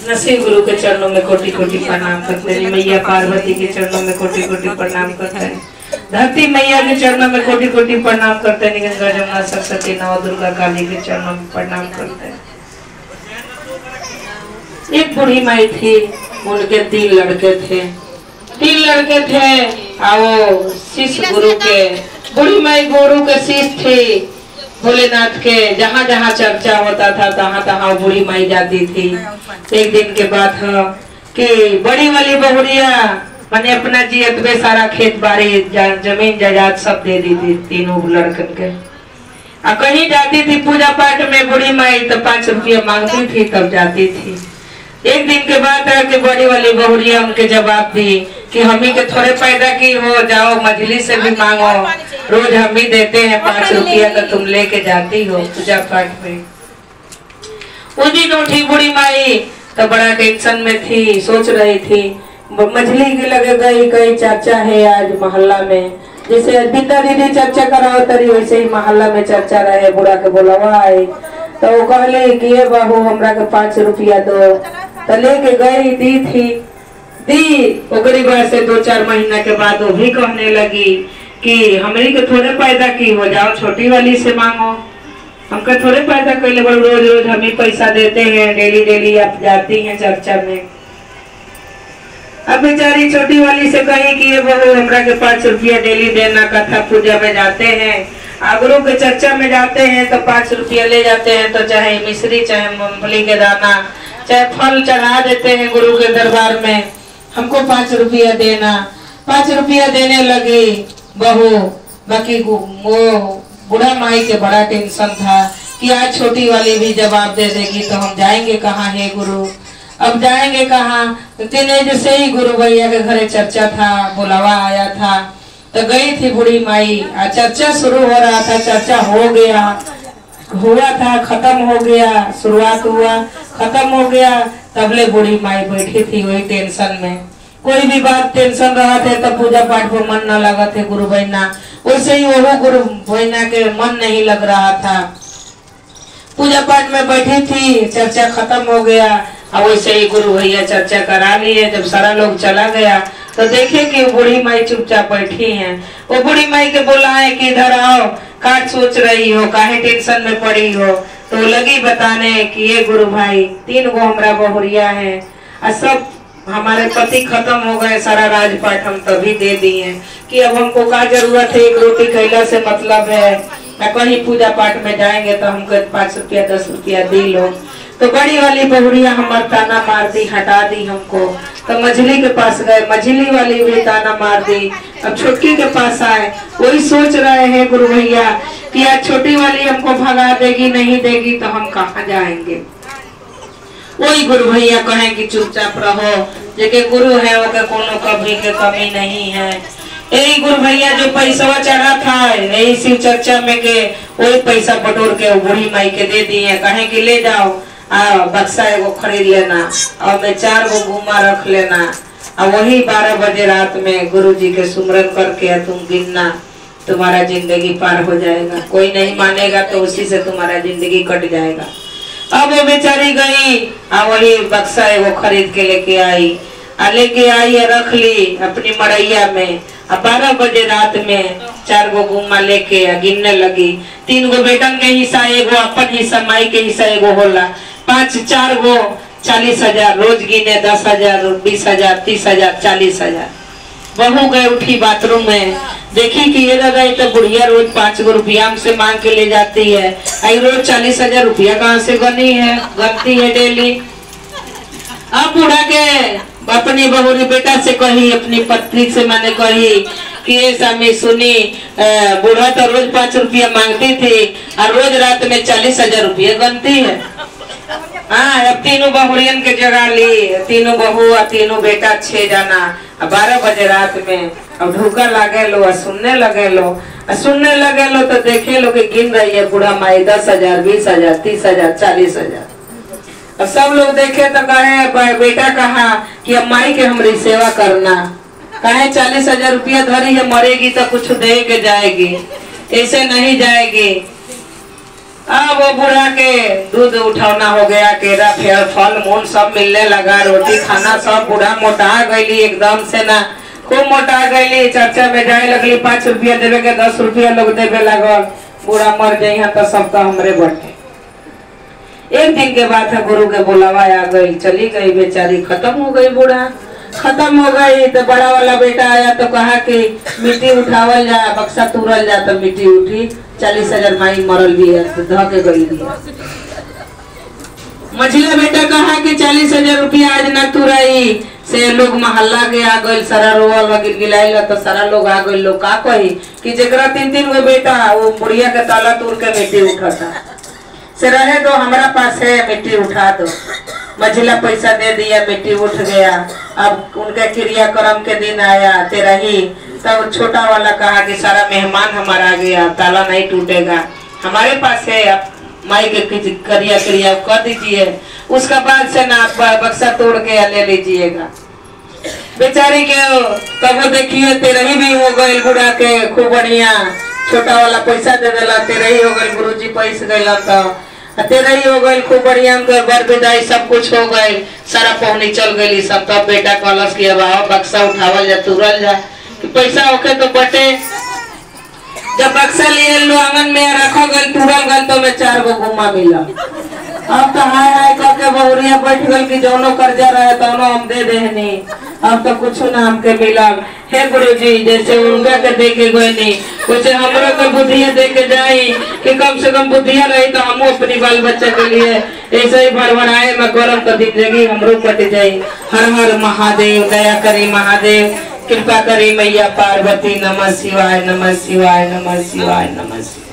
नसीह गुरु के चरणों में कोटि कोटि प्रणाम करते हैं। मैया पार्वती के चरणों में कोटि कोटि प्रणाम करते हैं। धरती मैया के चरणों में कोटि कोटि प्रणाम करते हैं। गंगा जमुना सरस्वती नव दुर्गा काली के चरणों में प्रणाम करते हैं। एक बूढ़ी माई थी, उनके 3 लड़के थे। 3 लड़के थे और शिष्य गुरु के, बूढ़ी माई गुरु के शिष्य थी। भोलेनाथ के जहाँ जहाँ चर्चा होता था तहाँ तहाँ बूढ़ी माई जाती थी। एक दिन के बाद कि बड़ी वाली बहुरिया मैंने अपना जियतबे सारा खेत बाड़ी जमीन जायदाद सब दे दी थी तीनों लड़कन के। कहीं जाती थी पूजा पाठ में बूढ़ी माई तो 5 रुपया मांगती थी तब जाती थी। एक दिन के बाद कि बड़ी वाली बहुरिया उनके जवाब दी कि हम ही के थोड़े पैदा की हो, जाओ मझली से भी मांगो, रोज हम ही देते हैं 5 रुपया तो तुम लेके जाती हो पूजा पाठ में। उस दिन उठी बूढ़ी माई तो बड़ा टेंशन में थी, सोच रही थी मछली के लगे गई कई चर्चा है आज मोहल्ला में, जैसे बिंदा दीदी चर्चा कराओ तरी वैसे ही मोहल्ला में चर्चा रहे। बुढ़ा के बोलावा आई तो वो कहले कि ये बहू हमरा के 5 रुपया दो, तो लेके गई दी ओकरी बाद से 2-4 महीना के बाद वो भी कहने लगी कि हमरी के थोड़े पैदा की हो, जाओ छोटी वाली से मांगो, हमका थोड़े पैदा कर ले, रोज रोज हम ही पैसा देते हैं, डेली डेली आप जाती हैं चर्चा में। अब बेचारी छोटी वाली से कही कि ये बहू हमरा के 5 रुपया डेली देना, कथा पूजा में जाते हैं, गुरु के चर्चा में जाते हैं तो 5 रुपया ले जाते हैं, तो चाहे मिश्री चाहे मूंगफली के दाना चाहे फल चढ़ा देते हैं गुरु के दरबार में, हमको 5 रुपया देना। 5 रुपया देने लगी बहू। बाकी वो बूढ़ा माई के बड़ा टेंशन था कि आज छोटी वाली भी जवाब दे देगी तो हम जाएंगे कहाँ है गुरु, अब जाएंगे कहाँ। दिन से ही गुरु भैया के घरे चर्चा था, बुलावा आया था तो गई थी बूढ़ी माई। चर्चा शुरू हो रहा था, चर्चा हो गया, हुआ था, खत्म हो गया, शुरुआत हुआ खत्म हो गया, तबले बूढ़ी माई बैठी थी वही टेंशन में। कोई भी बात टेंशन रहा थे तो पूजा पाठ को मन न लगा थे गुरु बहना, वैसे ही वो गुरु बहना के मन नहीं लग रहा था। पूजा पाठ में बैठी थी, चर्चा खत्म हो गया और वैसे ही गुरु भैया चर्चा करा लिए। जब सारा लोग चला गया तो देखे कि बूढ़ी माई चुपचाप बैठी हैं। वो बूढ़ी माई के बोला है कि इधर आओ, काट सोच रही हो, काहे टेंशन में पड़ी हो। तो लगी बताने कि ये गुरु भाई 3 गो हमरा बहुरिया है और सब हमारे पति खत्म हो गए, सारा राजपाट हम तभी दे दिए कि अब हमको क्या जरूरत है, 1 रोटी खैला से मतलब है, कहीं पूजा पाठ में जाएंगे तो हमको 5 रुपया 10 रुपया दी लो। तो बड़ी वाली बहुरिया हमार ताना मार दी, हटा दी हमको। तो मझली के पास गए, मझली वाली भी ताना मार दी। अब छोटकी के पास आए, वही सोच रहे हैं गुरु भैया कि आज छोटी वाली हमको भगा देगी, नहीं देगी तो हम कहाँ जाएंगे। वही गुरु भैया कहें कि चुपचाप रहो, जेके गुरु है वो कोनो कभी के कमी नहीं है। यही गुरु भैया जो पैसा चढ़ा था यही शिव चर्चा में के वही पैसा बटोर के बूढ़ी माई के दे दिए, कहे कि ले जाओ बक्सा एगो खरीद लेना और मैं 4 गो गुम्मा रख लेना और वही 12 बजे रात में गुरु जी के सुमरन करके तुम गिनना, तुम्हारा जिंदगी पार हो जाएगा। कोई नहीं मानेगा तो उसी से तुम्हारा जिंदगी कट जाएगा। अब वो बेचारी गई और वही बक्सा एगो खरीद के लेके आई रख ली अपनी मड़ैया में। 12 बजे रात में 4 गो गुम्मा लेके गिनने लगी। 3 गो बेटन के हिस्सा एगो, अपन हिस्सा माई के हिस्सा एगो होला। 4 गो 40,000 रोज गिने, 10,000 20,000 30,000 40,000। बहू गए उठी बाथरूम में, देखी कि ये दादा तो बुढ़िया रोज 5 गो रुपया हमसे मांग के ले जाती है, आई रोज 40,000 रुपया कहाँ से गनती है डेली। अब बूढ़ा के अपनी बहू ने बेटा से कही, अपनी पत्नी से मैंने कही कि ये स्वामी सुनी, बूढ़ा तो रोज 5 रुपया मांगती थी और रोज रात में 40,000 रुपया गनती है। हाँ, अब तीनों बहुरियन के जगह ली, तीनों बहू और तीनों बेटा 6 जना। 12 बजे रात में अब ढूका लगे लो, सुनने लगे लो तो देखे लो कि गिन रही है बूढ़ा माई 10,000 20,000 30,000 40,000। अब सब लोग देखे तो कहे बेटा कहा कि अब माई के हमारी सेवा करना, कहे 40,000 रुपया धरी है, मरेगी तो कुछ दे के जाएगी, ऐसे नहीं जाएगी। अब वो बूढ़ा के दूध उठाना हो गया, केरा फेर फल मूल सब मिलने लगा, रोटी खाना सब। बूढ़ा मोटा गई एकदम से ना, खूब मोटा गई। चर्चा में जाए लगली, 5 रुपया देवे के 10 रुपया लोग देवे लगल। बूढ़ा मर गई तो सब तो हमरे बटे। एक दिन के बाद है गुरु के बुलावा आ गई, चली गई बेचारी, खत्म हो गई। बूढ़ा खत्म हो गई तो बड़ा वाला बेटा आया तो कहा कि मिट्टी उठावल जा, बक्सा तुरल जा। तो मिट्टी उठी, 40,000 माई मरल भी है तो ध के गई भी। मझिला बेटा कहा कि 40,000 रुपया आज ना तुराई से लोग मोहल्ला के आ गए, सारा रोवल गिलगिलाइल तो सारा लोग आ गए। लोग का कही कि जरा 3-3 गो बेटा वो बुढ़िया के ताला तोड़ के मिट्टी उठाता से रहे दो, हमारा पास है मिट्टी उठा दो। मझिला पैसा दे दिया, मिट्टी उठ गया। अब उनके क्रियाक्रम के दिन आया तेरा ही, तब छोटा वाला कहा कि सारा मेहमान हमारा आ गया, ताला नहीं टूटेगा, हमारे पास है, आप माई के क्रिया कर दीजिए, उसका बाद से ना बक्सा तोड़ के ले लीजिएगा। बेचारी के तब देखिए तेरही भी हो गए। बूढ़ा के खूब बढ़िया छोटा वाला पैसा दे दिला, तेरही हो गए। गुरुजी पैसा गए तो तेरही हो गई, खूब बढ़िया। बर विदाई सब कुछ हो गई, सारा पहुनी चल गई सब। तब बेटा कलश की अब आओ बक्सा उठावल जा, तुरल जा कि पैसा होके तो बटे। जब बक्सा लिए लो आंगन में रखो गल, तुरल गल तो मैं 4 गो घुमा मिला। अब तो हाय हाय करके बहुरिया बैठ गल कि जौनो कर्जा रहे तौनो हम दे देहनी, अब तो कुछ ना हमके मिला। हे गुरुजी, जैसे उनका के दे के गए नहीं, वैसे हमरो को बुद्धिया दे के जाई कि कम से कम बुद्धिया रही तो हम अपनी बाल बच्चे के लिए ऐसे ही भरभराए में गरम कर जिंदगी हमरो कट जाई। हर हर महादेव, दया करी महादेव, कृपा करी मैया पार्वती। नमः शिवाय, नमः शिवाय, नमः शिवाय, नमः शिवाय।